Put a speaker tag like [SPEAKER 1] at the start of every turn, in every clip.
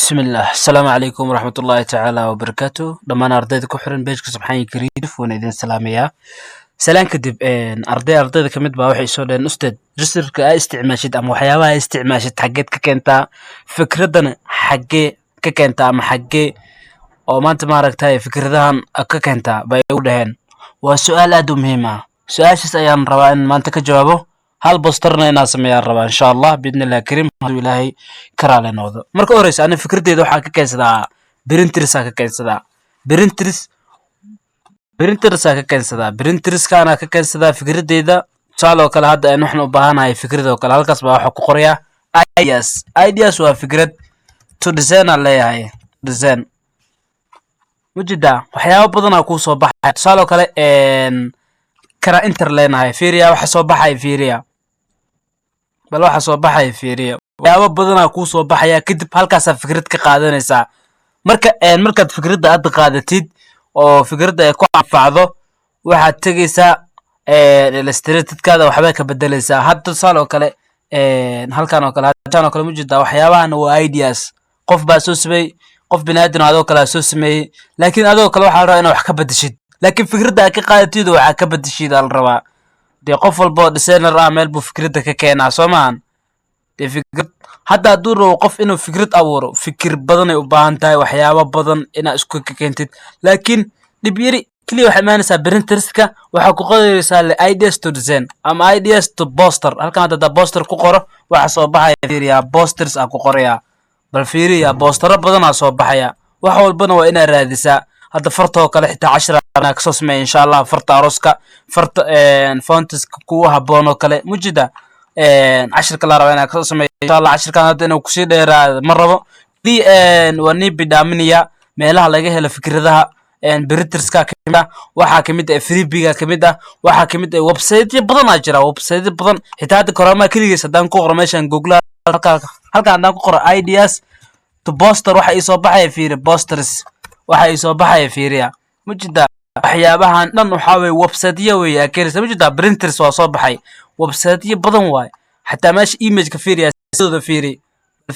[SPEAKER 1] بسم الله السلام عليكم ورحمة الله تعالى وبركاته دمان أرديد كحرن بيجك سبحانه كريف ونيدين سلامية سلام كدب أرديد كمد باوحي سودان أستاذ جسرك استعماشد أم وحيابها استعماشد حقيت ككنتا فكردنا حقي ككنتا أم حقي أو ما أنت ما ركتاي فكردان ككنتا بايودهن وسؤال أدو مهمة سؤال شس أيان روان ما أنت كجوابه هل بوسترنا ناس ما يربا إن شاء الله بإذن الله كريم هذا إلهي كرالنا نوض مركو أوريس أنا فكرتي دو حاجة كيسدا برينترس حاجة كيسدا برينترس برينترس حاجة كيسدا برينترس كان حاجة كيسدا فكرتي دا سالو كلا هذا إنه إحنا بهانا هاي فكرة وكلا هالكاس بقى حقوق قرية ideas وفكرة to design على هاي design وجدا وحياة بدنا أكون صباح سالو كلا إن كرا إنترلين هاي فيريا وحصباح هاي فيريا بل waxa soo baxay fiiriyo waxyaabo badan ku soo baxaya kadib halkaas fikrad ka qaadanaysa markaad fikradda aad qaadatid oo fikradda ay ku anfacdo waxaad tagaysaa illustrated-kaada waxba ka bedelaysaa hadda saaloo kale halkaan oo kale mujida waxyaabahan waa ideas qof baa soo sameeyay qof bini'aadan adoo kale soo sameeyay laakiin adoo kale waxa la rabaa inaad wax ka bedeshid laakiin fikradda aad ka qaadatid waxa ka bedeshid la rabaa dee qof walba oo designer ah meel buu fikradda ka keenaa Soomaan dee fikrad hadda hadduu rabo qof inuu fikrad abuuro fikir badan ay u baahan tahay waxyaabo badan inaad isku keentid laakiin dib yari kaliya waxay imaanaysaa printerska waxaa ku qoraysaa ideas to design ama ideas to poster halkan hadda poster ku qoro waxa soo baxaya fiiriya posters ku qoraya bal fiiriya postero badan soo baxaya wax walbana waa inaad raadisaa هذا فرطه وكله حتى 10 أنا كسوس ما إن شاء الله فرط عروسك فرط فونتس كوها بونو كله مجدا 10 كلا ربنا كسوس ما إن شاء الله 10 كانت أنا وكسي دير مرة دي وني بدامنيا ميلها لقيه الفكرة ذا بريترز كمية وحاكمية فريبيا كمية وحاكمية ويب سايت بدن أجرا ويب سايت بدن حتى هذا كرامة كلي صدام كوغر ماشان جوجل هل كان عندك كوغر ideas to poster waxa ay soo baxay fiir posters waxa ay soo baxay fiiriya mujida waxyaabahan dhan waxa way website-yo way akeerisa mujida printers waa soo baxay website-yo badan waay xataa meesha image ka fiiriya sidoo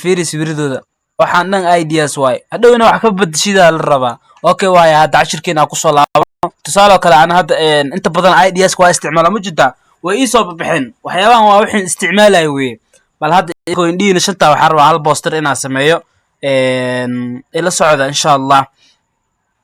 [SPEAKER 1] fiiri sawirradooda waxaan dhan ideas waay hadhowna wax ka bedeshida la rabaa okay waay hadda 10 ku soo laabano tusaale kale aan hadda inta badan ideas waa isticmaala mujida way ii soo bixin waxyaabahan waa wixii isticmaalay way bal hadda iko indhiina shanta waxa rabaa hal poster inaan sameeyo ila socda insha Allah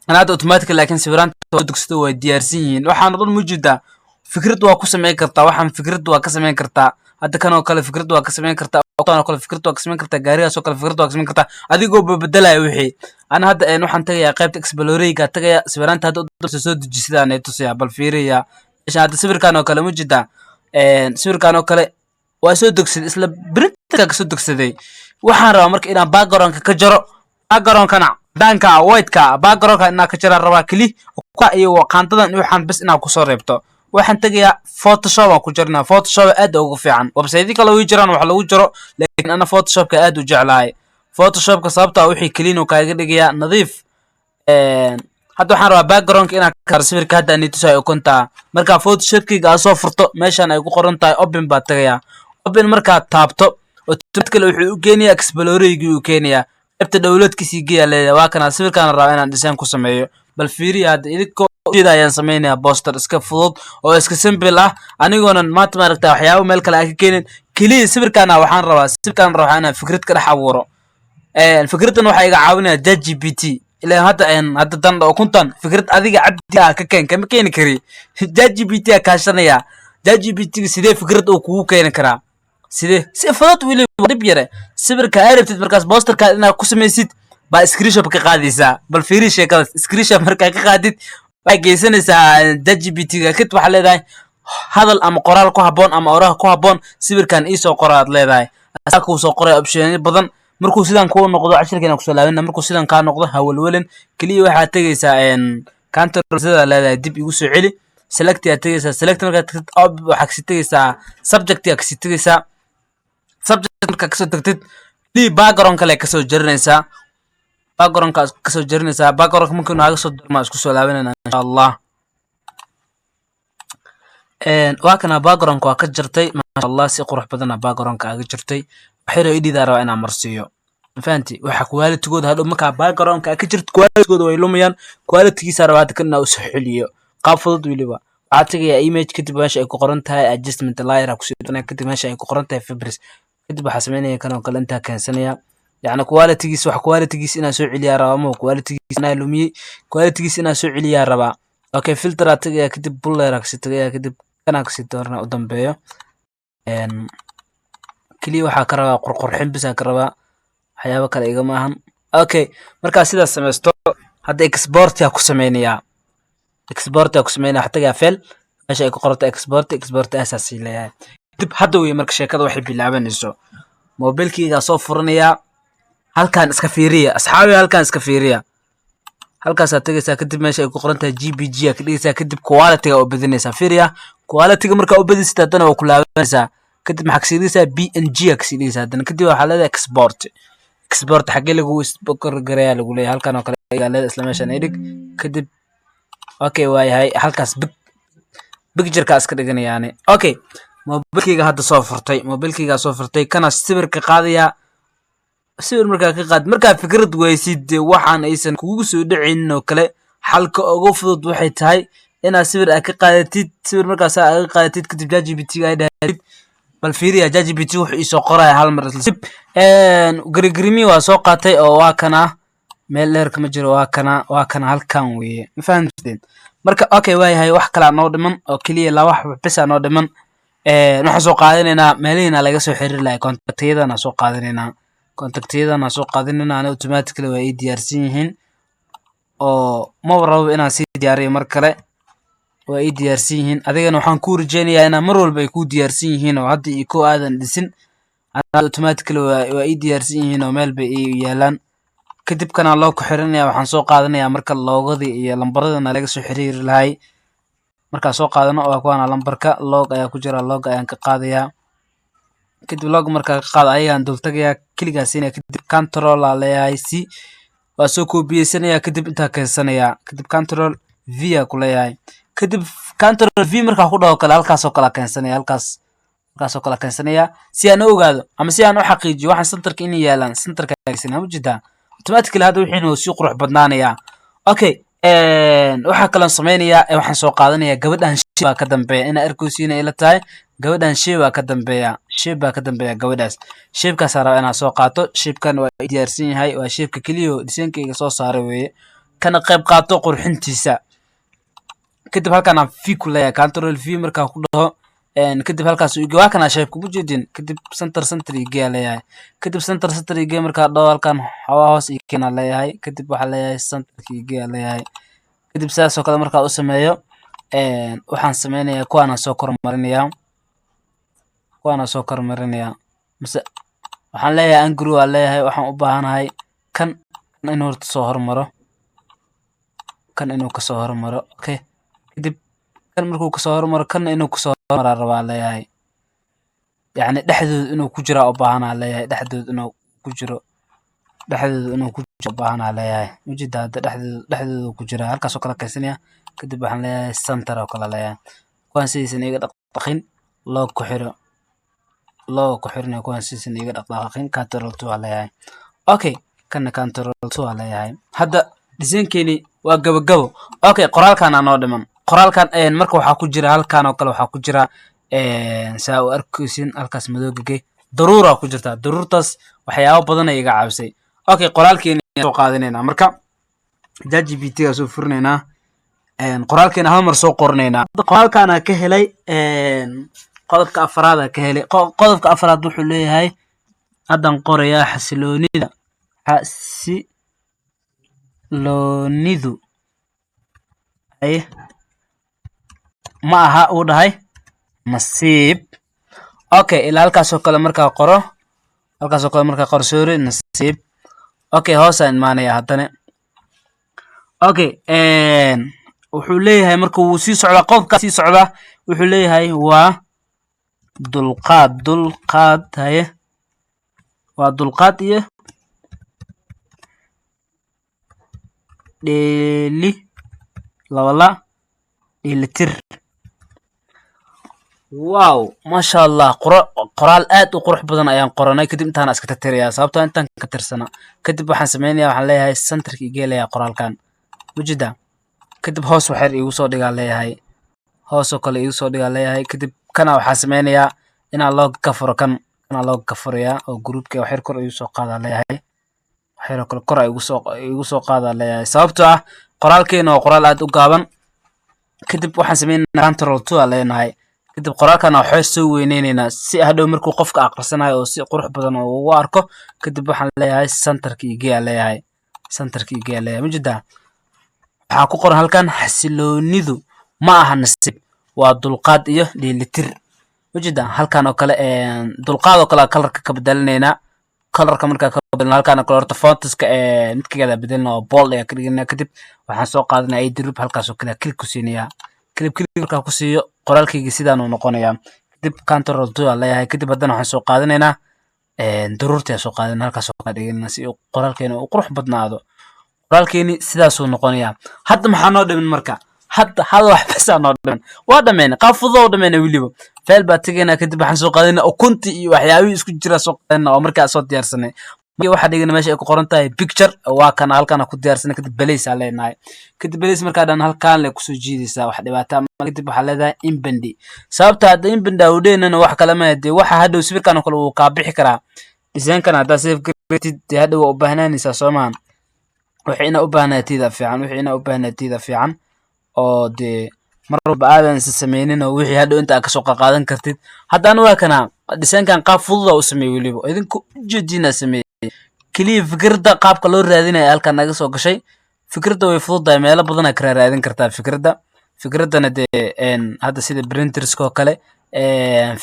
[SPEAKER 1] أنا هذا أوتوماتيك لكن سيران تودكستو وديارسين وحنا نظن موجودة فكرة وكسمين كرتا وحنا فكرة وكسمين كرتا هذا كانوا كل فكرة وكسمين كرتا وكانوا كل فكرة وكسمين كرتا جارية سو كل فكرة وكسمين كرتا هذه جو بدلها وحي أنا هذا إنه حنتجي قيمة إكسبلوري كتجي سيران هذا تسود جسدان يتوسيا بالفيريا إيش هذا سير كانوا كل موجودة سير كانوا كل وسودكسد إسلا بريت كسودكسدي وحنا رامرك إنا باجران كجرو باجران كنا danka white-ka background-ka inaa ka jira rabaa kali ka iyo qaantadan waxaan bas inaa ku soo reebto waxaan tagayaa photoshop ku jirnaa photoshop aad ugu fiican website kale way jiraan wax lagu jiro laakiin ana photoshop-ka aad u jeclahay photoshop-ka sababta wixii clean oo kaaga dhigayaa nadiif hadda waxaan rabaa background-ka inaa ka sawirka hadda aan tusay oo konta marka photoshop-kiga soo furto meeshan ay ku qoran tahay open baa tagayaa open marka taabto oo kale wuxuu u keenayaa explorerigi uu keenayaa abta dawladkiisii geeyay waa kana sawirkan rabaa inaan design ku sameeyo bal fiiriya idinko jeeda ayaan sameeynaa poster iska fudud oo iska simple ah anigoona maanta ma aragtaa waxyaabo meel kale ka keenin kaliya sawirkan waxaan rabaa inaan fikrad ka dhex abuuro fikradan waxa iga caawinaya ChatGPT ilaa hadda dan oo kuntan fikrad adiga cabdi ka kama keeni kari ChatGPT ka shanaya ChatGPT sidee fikrad uu kugu keeni karaa sidee si fudud wili dib yare sawirka arabtid markaas posterka inaad ku sameeysid ba screenshot ka qaadaysaa bal fiiri sheekada screenshot markaa ka qaadid way geysanaysaa ChatGPT-ga kid waxa leedahay hadal ama qoraal ku haboon ama oraah ku haboon sawirkan ii soo qoraad leedahay asaa ku soo qoray option badan markuu sidan ku noqdo 10 ku soo laabana markuu sidan ka noqdo hawlwalin kaliya waxa tagaysaa counter sida leedahay dib igu soo celi select ya tagaysaa select markaa waxa ka tagaysaa subject ya ka tagaysaa subject marka kasoo tagtid li background kale kasoo jarinaysaa background mumkin naaga soo dirma isku soo laabanayna insha Allah waa kana background waa ka jirtay ma sha Allah si qurux badan background ka aga jirtay waxay idii daaro inaan marsiyo fahanti waxa quality-gooda hadhow markaa background-ka ka jirto quality-gooda way lumayaan quality-giisa rabaa hadda kana u soo xiliyo qaab fudud weliba waxaad tagayaa image kadib meesha ay ku qoran tahay adjustment layer ku sii kadib meesha ay ku qoran tahay fabrics kadib waxaa sameynaya kan oo kale intaa keensanaya yacni quality-giisa wax quality-giisa inaan soo celiyaa rabaa ama quality-giisa inaan lumiyey quality-giisa inaan soo celiyaa rabaa okay filter aad tagayaa kadib blue layer kasii tagayaa kadib kanaa kasii doorana u dambeeyo keliya waxaa ka rabaa qurqurxin bisaa ka rabaa waxyaabo kale igama ahan okay markaa sidaas samaysto hadda export yaa ku samaynayaa waxaa tagayaa fail meesha ay ku qorata export asaasii leeyahay kadib hadda wey marka sheekada waxay bilaabanayso mobilkeygaa soo furanayaa halkaan iska fiiriya asxaabi halkaan iska fiiriya halkaasaad tagaysaa kadib meesha ay ku qoran tahay gbg aa ka dhigaysaa kadib quality-ga oo badinaysaa fiiriya quality-ga markaa u badisid haddana waa ku laabanaysaa kadib maxaa kasii dhigaysaa bng aa kasii dhigaysaa haddana kadib waxaa leedahay export xaggee lagu isbokorgarayaa lagu leeyahay halkaan oo kale leeda isla meeshaan idhig kadib okay waayahay halkaas picture-kaa iska dhiganayaani okay mobilkeyga hadda soo furtay kana sawirka qaadayaa sawir markaa ka qaad markaa fikrad waysid waxaan aysan kugu soo dhicin oo kale xalka ugu fudud waxay tahay inaad sawir aad ka qaadatid sawir markaas aad ka qaadatid kadib ChatGPT ay dhahdid bal fiiriya ChatGPT wuxuu ii soo qoraya hal mar isla garigrimi waa soo qaatay oo waa kana meel dheer kama jiro waa kana halkan weeye ma fahamteen marka okay waayahay wax kale noo dhiman oo kaliya la wax bis noo dhiman waxaan soo qaadanaynaa meelihiina laga soo xiriiri lahaa contactyadana soo qaadanaynaa ana automatically waa ii diyaarsan yihiin oo ma rabo inaan sii diyaariyo mar kale waa ii diyaarsan yihiin adigana waxaan ku rajeynayaa inaan mar walba ay ku diyaarsan yihiin oo hadda iyo ko aadan dhisin automatically waa ii diyaarsan yihiin oo meel bay ii yaalaan kadib kana loo ku xiranaya waxaan soo qaadanayaa marka loogadii iyo lambaradana laga soo xiriiri lahay markaa soo qaadano waa kuwaana lambarka log ayaa ku jira log ayaan ka qaadayaa kadib log markaa ka qaada ayagaan dul tagayaa keligaasina kadib control aa leeyahay c waa soo koobiyeysanaya kadib intaa keensanayaa kadib control v aa ku leeyahay kadib control v markaa ku dhaho kale halkaasoo kala keensanaya halkaasoo kala keensanaya si aan u ogaado ama si aan u xaqiijiyo waxaan centerka inay yaalaan centerka ma ujeedaa automatically hadda wixiina waa sii qurux badnaanayaa okay waxaa kaloo samaynayaa waxaan soo qaadanayaa gabadhan shey baa ka dambeeya inaa erkosiina ila tahay gabadhan shey baa ka dambeeya gabadhaas sheebkaasaa rabaa inaan soo qaato sheebkan waa diyaarsan yahay waa sheebka keliya disaynkayga soo saaray weeye kana qayb qaato qurxintiisa kadib halkaan aan v ku leeyahay control v markaa ku dhaho kadib halkaas waa kana sheebka ma jeedin kadib center igeeyaa leeyahay kadib center igee markaa dhaho halkaan hawaa hoos igeenaa leeyahay kadib waxaa leeyahay centerka igeeyaa leeyahay kadib sidaasoo kale markaa u sameeyo waxaan sameynayaa kuwaana soo kormarinayaa mise waxaan leeyahay angry waa leeyahay waxaan u baahanahay kan inuu horta soo hormaro kasoo hormaro okay kadib kan markuu kasoo hormaro kanna inuu kasoo hormaraa rabaa leeyahay yacni dhexdooda inuu ku jiraa u baahanaa leeyahay dhexdooda inuu ku jiro u baahanaa leeyahay ujeeda hadda dhexdooda ku jira halkaasoo kala kaysanaya kadib waxaan leeyahay center oo kale leeyahay kuwaan sidaysan iga dhaqdhaqin loo ku xirinayo kuwaan sidaysan iga dhaqdhaqin control 2 aa leeyahay okay kana control 2 aa leeyahay hadda design-keeni waa gabagabo okay qoraalkan noo dhiman qoraalkan marka waxaa ku jira halkaan oo kale waxaa ku jira saa u arkaysin halkaas madowgagay daruura ku jirta daruurtaas waxyaabo badan ay iga caawisay okay qoraalkeeni soo qaadanaynaa marka ChatGPT ga soo furinaynaa qoraalkeena hal mar soo qornaynaa qoraalkaana ka helay qodobka afraad ka helay qodobka afraad wuxuu leeyahay hadan qorayaa xasiloonidu ay ma aha uu dhahay nasiib okay ilaa halkaasoo kale markaa qoro sorry nasiib okay hoosaan imaanaya haddana okay wuxuu leeyahay marka wuu sii socdaa qodobka sii socdaa wuxuu leeyahay waa dulqaad haye waa dulqaad iyo dheelitir wow maasha allah qoraal aad u qurux badan ayaan qoranay kadib intaan iska tirtirayaa sababtoo intaan ka tirsana kadib waxaan sameynayaa waxaan leeyahay centerka igeelaya qoraalkan wajida kadib hoos waxyar iigu soo dhigaa leeyahay hoos oo kale iigu soo dhigaa leeyahay kadib kana waxaan sameynayaa inaan loo gafuro kana loo gafurayaa oo groupka waxyar kor iigu soo qaadaa leeyahay waxyar oo kale kor iigu soo qaadaa leeyahay sababtoo ah qoraalkeena waa qoraal aad u gaaban kadib waxaan sameynaynaa control 2 aan leenahay kadib qoraalkan waxaan soo weyneynayna si hadhow markuu qofka aqrisanayo oo si qurux badan oo ugu arko kadib waxaan leeyahay centerka igee leeyahay centerka igee leeyahay mujida waxaa ku qoran halkan xasiloonidu ma aha nasiib waa dulqaad iyo dheelitir mujida halkan oo kale dulqaad oo kale kalarka ka bedelinayna kalarka markaa ka bedelna halkan oo kale horta fontiska midkeeda bedelna oo bold ayaa ka dhiganaa kadib waxaan soo qaadanaa ay dirib halkaas oo kale click ku siinayaa click markaa ku siiyo qoraalkayga sidaan uu noqonayaa kadib control 2 aan leeyahay kadib haddana waxaan soo qaadanaynaa daruurtii aan soo qaadanaa halkaas oo kale dhiganaa si uu qoraalkeena uu qurux badnaado qoraalkeeni sidaasuu noqonayaa hadda maxaa noo dhiman marka hadda hal wax bas aa noo dhiman waa dhammeynay qaab fudud oo dhammeynay weliba feel baa tegaynaa kadib waxaan soo qaadanaa ukuntii iyo waxyaabihii isku jira soo qaadanaa oo markaa soo diyaarsanay waxaa dhigana meesha ay ku qoran tahay picture waa kana halkaan ku diyaarsanay kadib balays aan leenahay kadib balays markaa dhan halkaan le kusoo jiidaysaa wax dhibaato kadib waxaa leedahay inbendi sababta hadda inbendi aa udheynana wax kale ma dee waxa hadhow sawirkan oo kale uu kaa bixi karaa design-kan haddaa save garatid dee hadhow waa u baahnaanaysaa soomaan wixii inaa u baahnaatiida fiican oo dee mar walba aadan isa sameynin oo wixii hadhow inta aad kasoo qaqaadan kartid haddana waa kana design-kan qaab fududa u sameeyey weliba idinku ujeediina sameeyey keliya fikirda qaabka loo raadinaya halkan naga soo gashay fikirda way fududahay meelo badan aa kala raadin kartaa fikraddana dee hadda sida printerska oo kale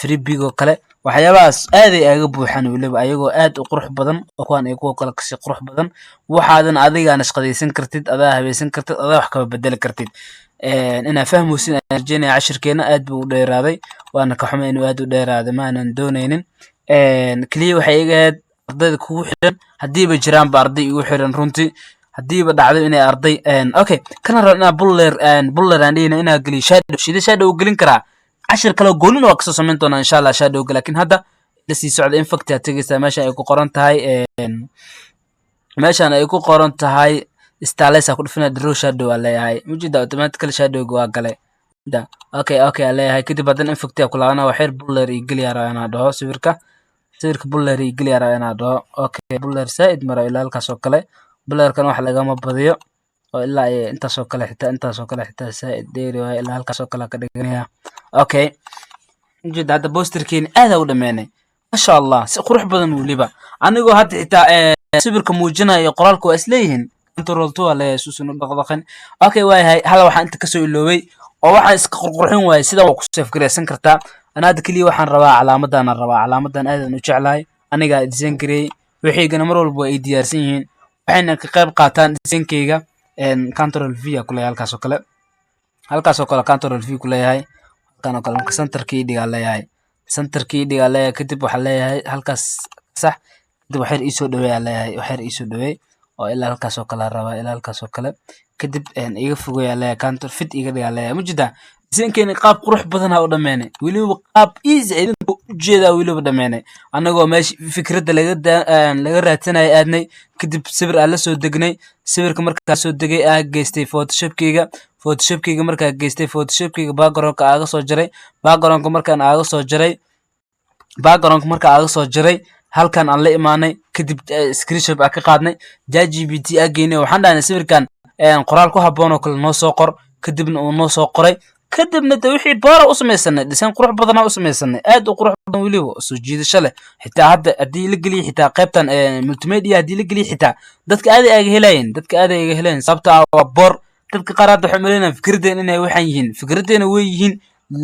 [SPEAKER 1] freebig oo kale waxyaabahaas aaday aaga buuxaan weliba ayagoo aad u qurux badan oo kuwan iyo kuwa kale kasii qurux badan waxaadan adigaa nashqadaysan kartid adaa habaysan kartid adaa wax kaba bedeli kartid inaa fahmuysin aan rajeynaya cashirkeena aad buu u dheeraaday waana ka xumay inuu aad u dheeraaday ma aanan doonaynin keliya waxay iga ahayd ardayda kugu xiran haddiiba jiraanba arday igu xiran runtii haddiiba dhacdo inay arday okay kana rabo inaa buller aan dhihina inaa geliyo shadow shida shadow gelin karaa cashir kale goolin waa kasoo samayn doonaa insha allah shadowga laakiin hadda la sii socda infacti aad tegaysaa meesha ay ku qoran tahay meeshan ay ku qoran tahay starlesa ku dhufina draw shadow aan leeyahay mujida automatically shadowga waa galay okay aan leeyahay kadib haddana infacti aa ku laabana waxyar buller iyo geliyaa raba inaa dhaho sawirka buller iyo geliyaa raba inaa dhaho okay buller saaid maro ilaa halkaas oo kale bullerkan wax lagama badiyo oo ilaa intaas oo kale xitaa saaid dheeri waaye ilaa halkaas oo kale ka dhiganaya okay mujida hadda posterkeeni aad aa u dhameynay masha allah si qurux badan weliba anigoo hadda xitaa sawirka muujinaya qoraalka waa isleeyihiin control 2 leeyahay suusan u dhaqdhaqan okay waayahay hal waxaan inta kasoo iloobay oo waxaan iska qurqurxin waayay sidan waa ku save gareysan kartaa ana hadda keliya waxaan rabaa calaamadan aadan u jeclahay anigaa design gareeyey wixiigana mar walba waa ay diyaarsan yihiin waxayna ka qayb qaataan designkeyga control v aa kuleeyahay halkaas oo kale control v kuleeyahay halkaan oo kale marka centerkii dhigaa leeyahay kadib waxaa leeyahay halkaas sax kadib waxyar iisoo dhaweeyaa leeyahay oo ilaa halkaas oo kale rabaa ilaa halkaas oo kale kadib iga fogeeyaa leeyahay counter fit iga dhigaa leeyahay mujida designkeenii qaab qurux badan aa u dhameynay weliba qaab easy idinka ujeedaa weliba dhameynay anagoo meesha fikradda laga raadsanaya aadnay kadib sawir aan la soo degnay sawirka markaa soo degay aa geystay photoshopkeyga markaa geystay photoshopkeyga backgroundka aaga soo jaray backgroundka markaan aaga soo jaray halkan aan la imaanay kadib screenshot aa ka qaadnay ChatGPT aa geynay waxaan dhahnay sawirkan qoraal ku habboon oo kale noo soo qor kadibna uu noo soo qoray kadibna de wixii boora u samaysanay design qurux badanaa u samaysanay aad u qurux badan weliba soo jiidasho leh xitaa hadda haddii la geliyo xitaa qaybtan multimedia haddii la geliyo xitaa dadka aaday aga helayeen sababta waa boor dadka qaar hadda waxay maleynayaan fikradeen inay waxaan yihiin fikradeena way yihiin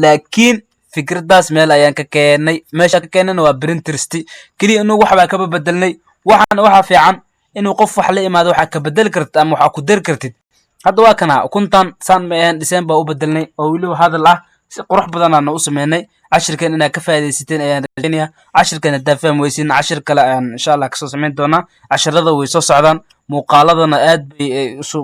[SPEAKER 1] laakiin fikradaas meel ayaan ka keenay meesha ka keenana waa printerst keliya inagu waxbaa kaba bedelnay waxaa fiican inuu qof wax la imaado waxaa ka bedeli kartid ama waxaa ku dari kartid hadda waa kana ukuntan saan ma ahayn design baa u bedelnay oo weliba hadal ah si qurux badanaana u sameynay cashirkan inaad ka faa'iidaysateen ayaan rajaynayaa cashirkan haddaa fahmi weysiin cashir kale ayaan insha allah kasoo samayn doonaa casharada way soo socdaan muuqaaladana aad bay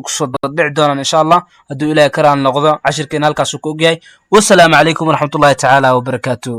[SPEAKER 1] kusoo dhici doonaan insha allah hadduu ilaahay karaan noqdo cashirkan halkaasuu ku ogyahay wasalaamu calaykum waraxmatullahi tacaala wabarakaatuh